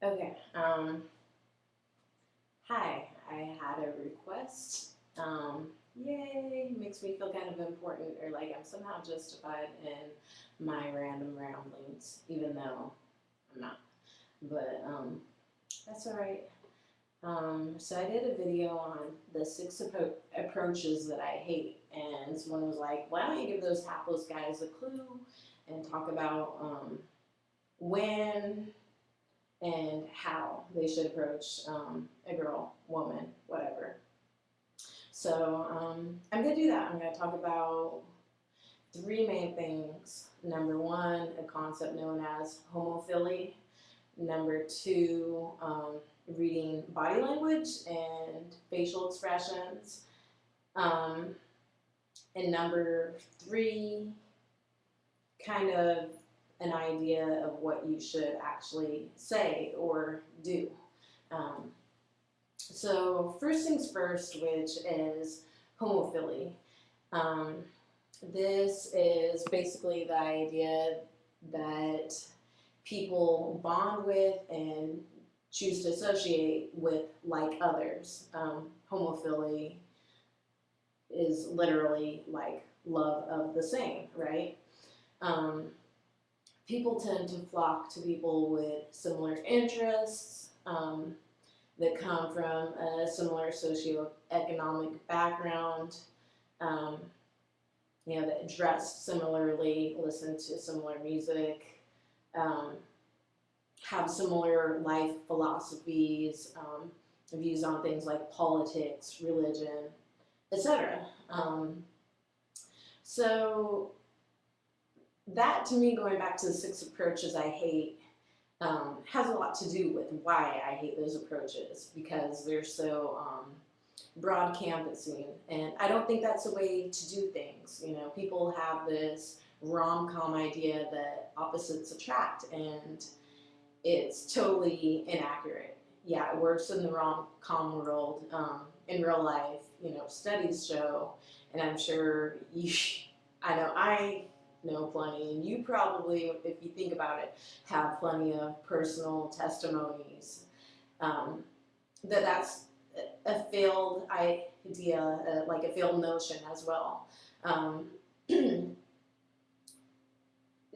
Okay. Hi. I had a request. Yay! Makes me feel kind of important, or like I'm somehow justified in my random ramblings, even though I'm not. But that's all right. So I did a video on the six approaches that I hate, and someone was like, "Why don't you give those hapless guys a clue and talk about when and how they should approach a girl, woman, whatever." So I'm going to do that. I'm going to talk about three main things. Number one, a concept known as homophily. Number two, reading body language and facial expressions. Um, and number three, kind of an idea of what you should actually say or do. Um, So, first things first, which is homophily. Um, this is basically the idea that people bond with and choose to associate with like others. Homophily is literally like love of the same, right? Um, People tend to flock to people with similar interests. That come from a similar socioeconomic background, um, that dress similarly, listen to similar music, um, have similar life philosophies, views on things like politics, religion, etc. So that, to me, going back to the six approaches I hate, has a lot to do with why I hate those approaches, because they're so broad canvassing, and I don't think that's the way to do things. People have this rom-com idea that opposites attract, and it's totally inaccurate. Yeah, it works in the rom-com world. In real life, studies show, and I'm sure I know I know plenty, and you probably, if you think about it, have plenty of personal testimonies, that's a failed idea, like a failed notion as well. Um,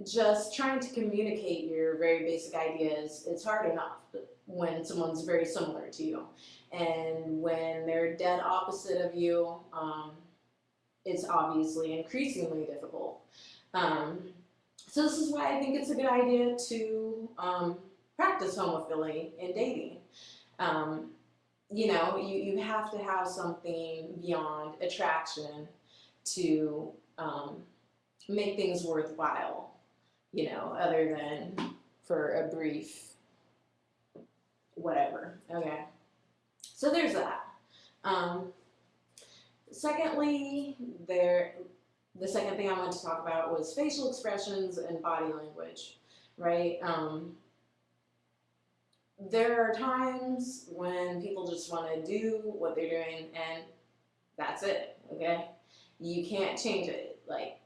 just trying to communicate your very basic ideas, it's hard enough when someone's very similar to you. And when they're dead opposite of you, it's obviously increasingly difficult. Um, so this is why I think it's a good idea to practice homophily in dating. Um, you have to have something beyond attraction to make things worthwhile, other than for a brief whatever. Okay. So there's that. Um, Secondly, the second thing I wanted to talk about was facial expressions and body language, right? There are times when people just want to do what they're doing and that's it, okay? You can't change it. Like,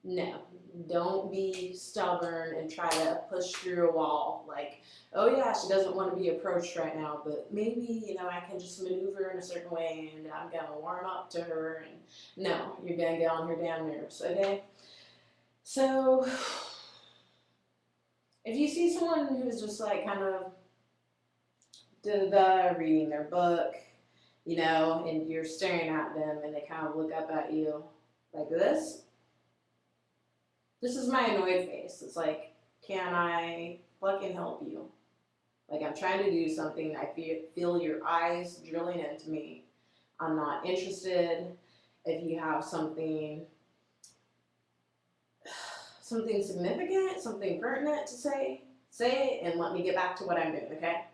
no, don't be stubborn and try to push through a wall. Like, oh yeah, she doesn't want to be approached right now, but maybe, I can just maneuver in a certain way and I'm going to warm up to her. And no, you're going to get on her damn nerves, okay? So, if you see someone who's just like kind of reading their book, and you're staring at them and they kind of look up at you like this is my annoyed face. It's like, can I fucking help you? Like, I'm trying to do something. I feel your eyes drilling into me. I'm not interested. If you have something significant, something pertinent to say it and let me get back to what I'm doing, okay?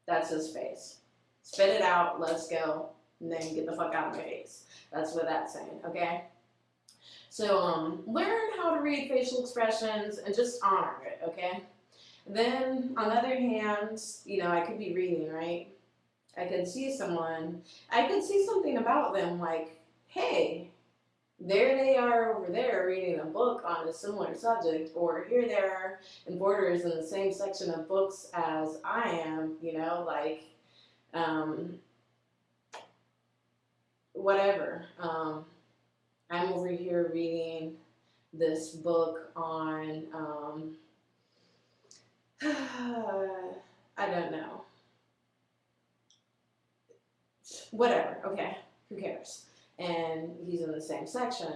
That's his face. Spit it out, let's go, and then get the fuck out of my face. That's what that's saying, okay? So learn how to read facial expressions and just honor it, okay? Then, on the other hand, I could be reading, right? I could see something about them like, hey, there they are over there reading a book on a similar subject, or here they are in Borders in the same section of books as I am, like, um, whatever. I'm over here reading this book on, I don't know, whatever, okay, who cares? And he's in the same section,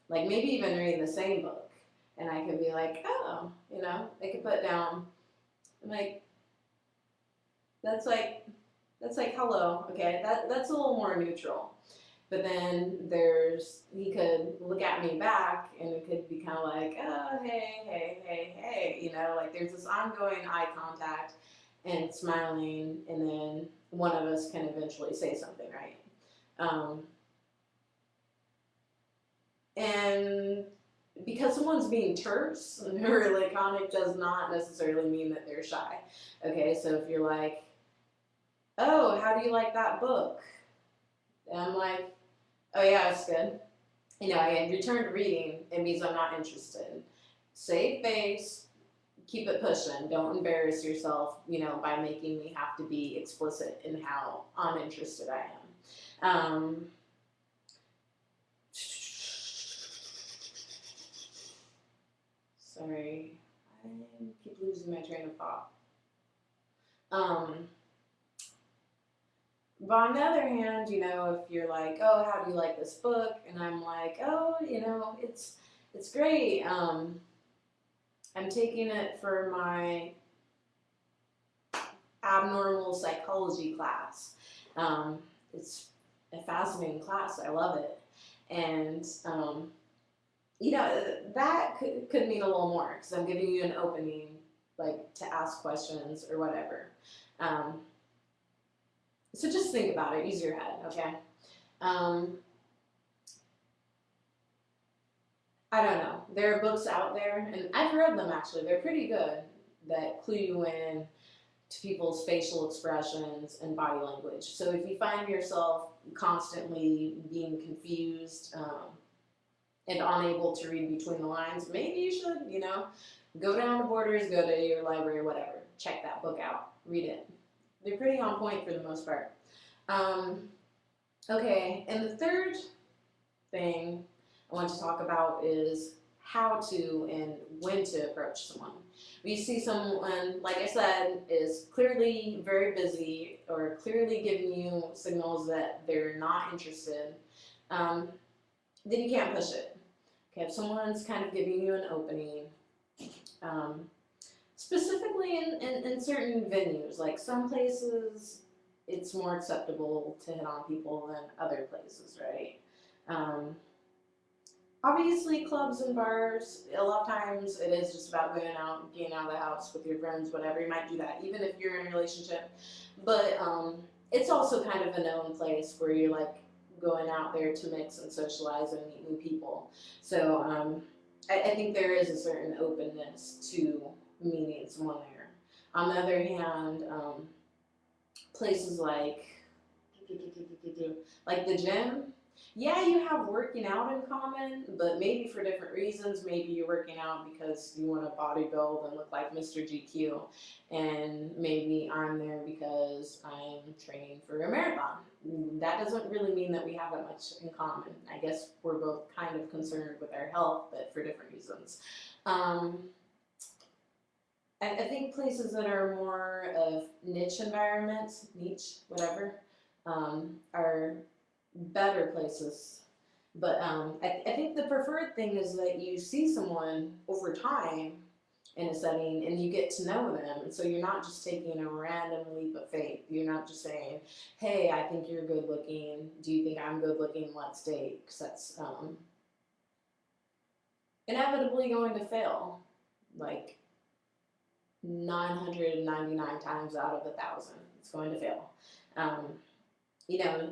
like maybe even reading the same book. And I could be like, oh, they could put down, like, that's like, hello, okay, that's a little more neutral. But then he could look at me back and it could be kind of like, oh, hey, hey, hey, hey, like there's this ongoing eye contact and smiling, and then one of us can eventually say something, right? And because someone's being terse or laconic does not necessarily mean that they're shy. Okay, so if you're like, oh, how do you like that book? And I'm like, oh yeah, it's good. I returned reading, it means I'm not interested. Save face, keep it pushing. Don't embarrass yourself, by making me have to be explicit in how uninterested I am. Sorry, I keep losing my train of thought. But on the other hand, if you're like, oh, how do you like this book? And I'm like, oh, it's great. I'm taking it for my abnormal psychology class. It's a fascinating class. I love it. And, that could mean a little more because I'm giving you an opening, like, to ask questions or whatever. So just think about it. Use your head, okay? I don't know. There are books out there, and I've read them actually. They're pretty good that clue you in to people's facial expressions and body language. So if you find yourself constantly being confused and unable to read between the lines, maybe you should, go down to Borders, go to your library, whatever. Check that book out. Read it. They're pretty on point for the most part. Okay, and the third thing I want to talk about is how to and when to approach someone. We see someone, like I said, is clearly very busy or clearly giving you signals that they're not interested, then you can't push it. Okay, if someone's kind of giving you an opening, specifically in certain venues, like some places it's more acceptable to hit on people than other places, right? Obviously, clubs and bars, a lot of times it is just about going out, getting out of the house with your friends, whatever. You might do that, even if you're in a relationship. But it's also kind of a known place where you're like going out there to mix and socialize and meet new people. So I think there is a certain openness to meeting someone there. On the other hand, places like the gym, yeah, you have working out in common, but maybe for different reasons. Maybe you're working out because you want to bodybuild and look like Mr. GQ, and maybe I'm there because I'm training for a marathon. That doesn't really mean that we have that much in common. I guess we're both kind of concerned with our health, but for different reasons. I think places that are more of niche environments, whatever, are better places. But I think the preferred thing is that you see someone over time in a setting and you get to know them. And so you're not just taking a random leap of faith. You're not just saying, hey, I think you're good looking. Do you think I'm good looking? Let's date. Because that's inevitably going to fail. Like 999 times out of 1,000, it's going to fail.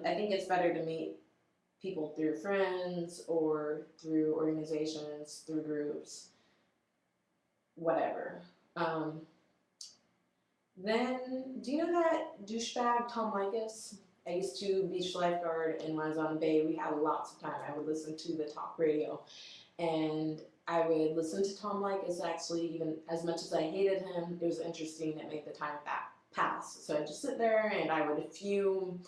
I think it's better to meet people through friends or through organizations, through groups, whatever. Then, do you know that douchebag Tom Likas? I used to beach lifeguard, and when I was on the bay, we had lots of time. I would listen to the talk radio, and I would listen to Tom Likas. Actually, even as much as I hated him, it was interesting. It made the time pass. So I'd just sit there and I would fume,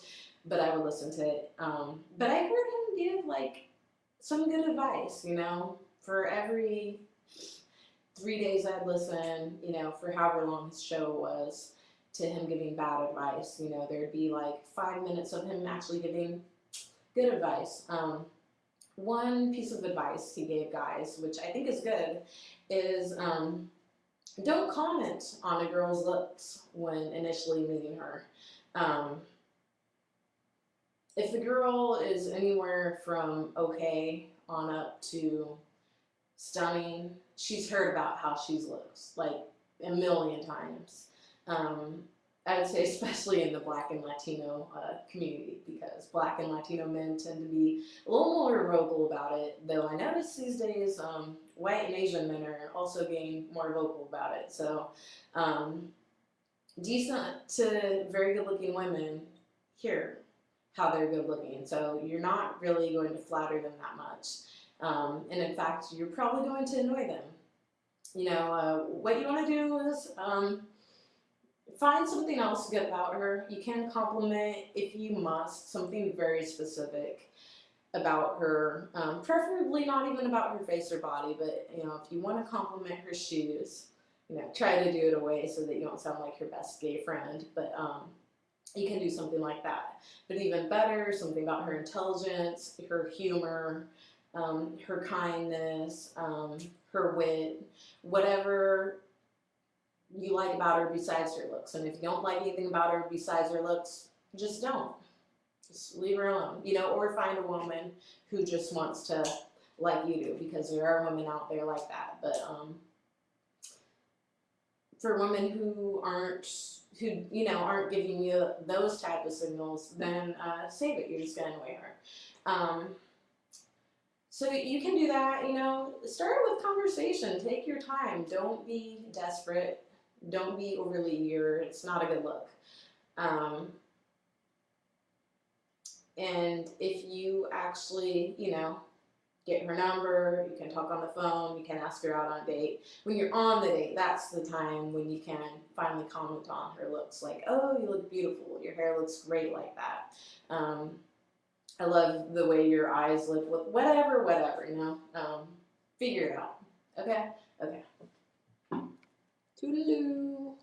but I would listen to it. But I heard him give like some good advice, you know, for every 3 days I'd listen, you know, for however long his show was, to him giving bad advice. You know, there'd be like 5 minutes of him actually giving good advice. One piece of advice he gave guys, which I think is good, is don't comment on a girl's looks when initially meeting her. Um, if the girl is anywhere from okay on up to stunning, she's heard about how she looks like a million times. Um, I would say especially in the Black and Latino community, because Black and Latino men tend to be a little more vocal about it, though I notice these days white and Asian men are also getting more vocal about it. So decent to very good looking women hear how they're good looking, so you're not really going to flatter them that much. And in fact, you're probably going to annoy them. You know, what you want to do is find something else good about her. You can compliment, if you must, something very specific about her, preferably not even about her face or body, but you know, if you want to compliment her shoes, you know, try to do it away so that you don't sound like her best gay friend, but you can do something like that. But even better, something about her intelligence, her humor, her kindness, her wit, whatever you like about her besides her looks. And if you don't like anything about her besides her looks, just don't. Just leave her alone, you know, or find a woman who just wants to like you do, because there are women out there like that. But for women who you know, aren't giving you those type of signals, then save it. You're just gonna annoy her. So you can do that, you know, start with conversation. Take your time. Don't be desperate. Don't be overly eager. It's not a good look. And if you actually, you know, get her number, you can talk on the phone, you can ask her out on a date. When you're on the date, that's the time when you can finally comment on her looks. Like, oh, you look beautiful. Your hair looks great like that. I love the way your eyes look, with whatever, you know. Figure it out. Okay? Okay. Toodaloo.